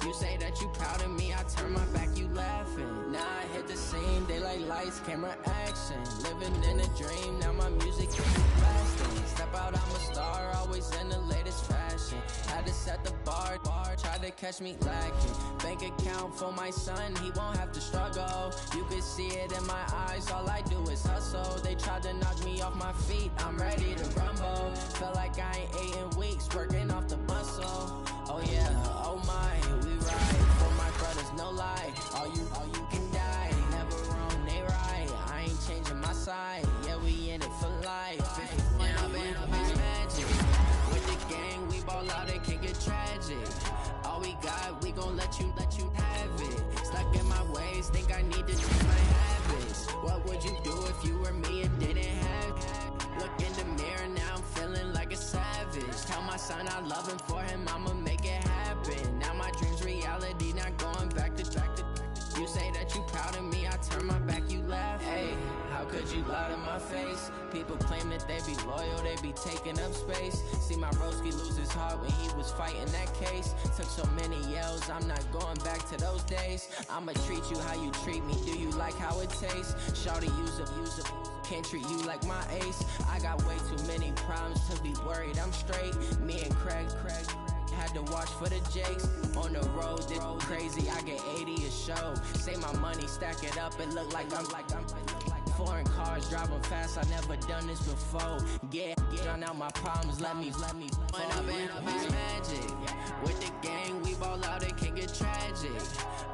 [SPEAKER 6] you say that you proud of me, I turn my back, you laughing. Now I hit the scene, daylight lights, camera action. Living in a dream, now my music is blasting. Step out, I'm a star, always in the latest fashion. Had to set the bar, try to catch me lacking. Bank account for my son, he won't have to struggle. You can see it in my eyes, all I do is hustle. They tried to knock me off my feet, I'm ready to rumble. Felt like I ain't ate in weeks, working off the muscle. Oh yeah, oh my, we ride for my brothers, no lie. All you can die, never wrong, they right. I ain't changing my side, yeah, we in it for life. Now been up is magic. With the gang, we ball out, it can get tragic. All we got, we gon' let you have it. Stuck in my ways, think I need to change my habits. What would you do if you were me and didn't have it? Look in the mirror, now I'm son, I love him, for him, I'ma make it happen. Now my dream's reality, not going back to. You say that you proud of me, I turn my back, you laugh. Hey, how could you lie to my face? People claim that they be loyal, they be taking up space. See my broski lose his heart when he was fighting that case. Took so many yells, I'm not going back to those days. I'ma treat you how you treat me, do you like how it tastes? Shawty, use up, can't treat you like my ace. I got way too many problems to be worried, I'm straight. Me and Craig had to watch for the Jakes. On the road, this crazy, I get 80 a show. Say my money, stack it up, it look like I'm foreign cars, driving fast, I never done this before. Get drown out my problems, let me When up it's magic. With the gang, we ball out, it can get tragic.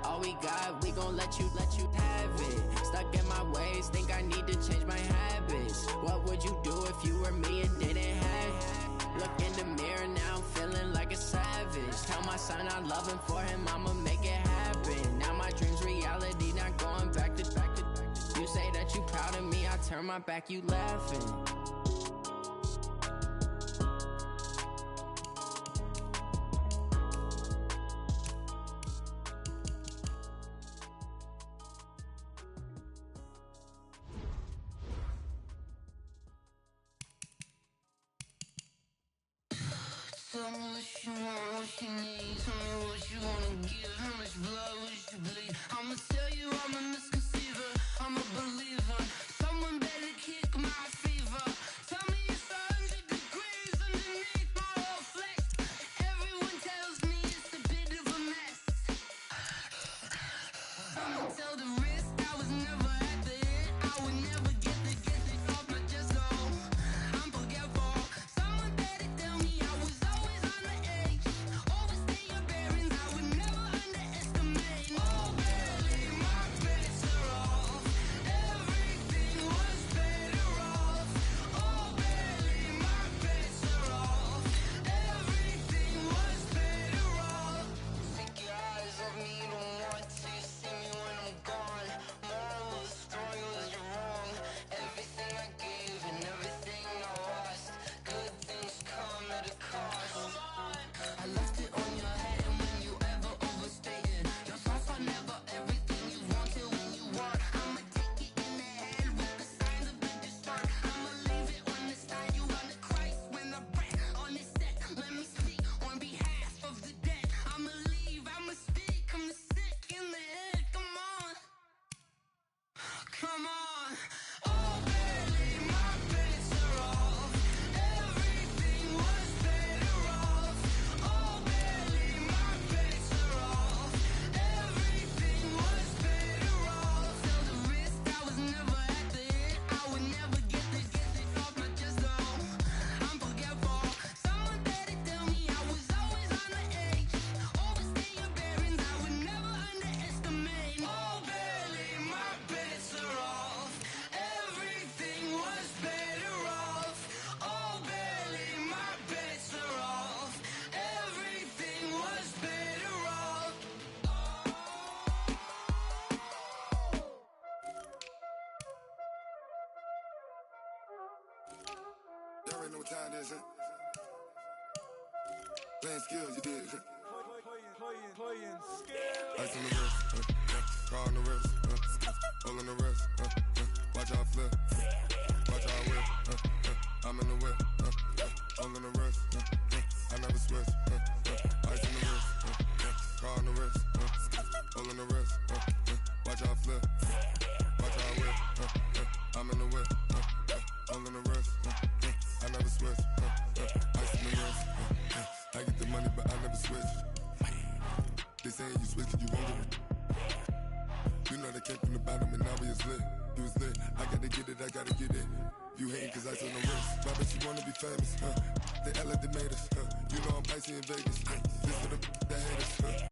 [SPEAKER 6] All we got, we gon' let you have it. Stuck in my ways, think I need to change my habits. What would you do if you were me and didn't have it? Look in the mirror now, I'm feeling like a savage. Tell my son I love him, for him, I'ma make it happen. Now my dream's reality, not going back to. You say that you proud of me, I turn my back, you laughing.
[SPEAKER 7] Tell me what you want, what you need. Tell me what you wanna give. How much blood would you bleed? I'ma tell you I'm a misconceiver, I'm a believer. Someone better kick my fever. Tell me it's 100 degrees underneath my whole flesh. Everyone tells me it's a bit of a mess. I'ma tell the risk I was never at the hit. I would never get it off my chest, so I'm forgetful. Someone better tell me I was always on the edge. Overstay your bearings, I would never underestimate. Oh, barely, my bets are off. Everything was better off. Oh, barely, my bets are off. Everything was better off. Take your eyes off me, you don't want to see me when I'm gone. Moral of the story was you're wrong. Everything I gave and everything I lost. Good things come at a cost. I left it on your head, and when you ever overstated your thoughts are never everything you wanted when you want. I'ma take it in the head with the signs of the distort. I'ma leave it on the side. You run the Christ when I pray on this set. Let me speak on behalf of the dead. I'ma leave, I'ma speak. I'm the sick in the head. Come on, come on. Oh, barely, my bets are off. Everything was better off. Oh, barely, my bets are off. Everything was better off. Tell the risk I was never at the hit. I would never get it off my chest, though. I'm forgetful. Someone better tell me I was always on the edge. Overstay your bearings, I would never underestimate. Oh, barely, my bets are off. Everything was better off. Oh, barely, my bets are off. Everything was better off.
[SPEAKER 8] You already know what time it is, huh? Playing skills, you did, huh? Ice on the wrist, car on the wrist, hole on the wrist, watch how I flip, watch how I whip, I'm in the whip, hole on the wrist, I never switch, ice on the wrist, car on the wrist, hole on the wrist, watch how I flip, watch how I whip, I'm in the whip, hole on the wrist, I never switch, ice on the wrist, I get the money but I never switch. They saying you switch and you won't get it. You know they came from the bottom and now we is lit. You was lit, I gotta get it, I gotta get it. You hating cause ice on the wrist. I bet you wanna be famous, They act like they made us, You know I'm icy in Vegas, This for the that hate us,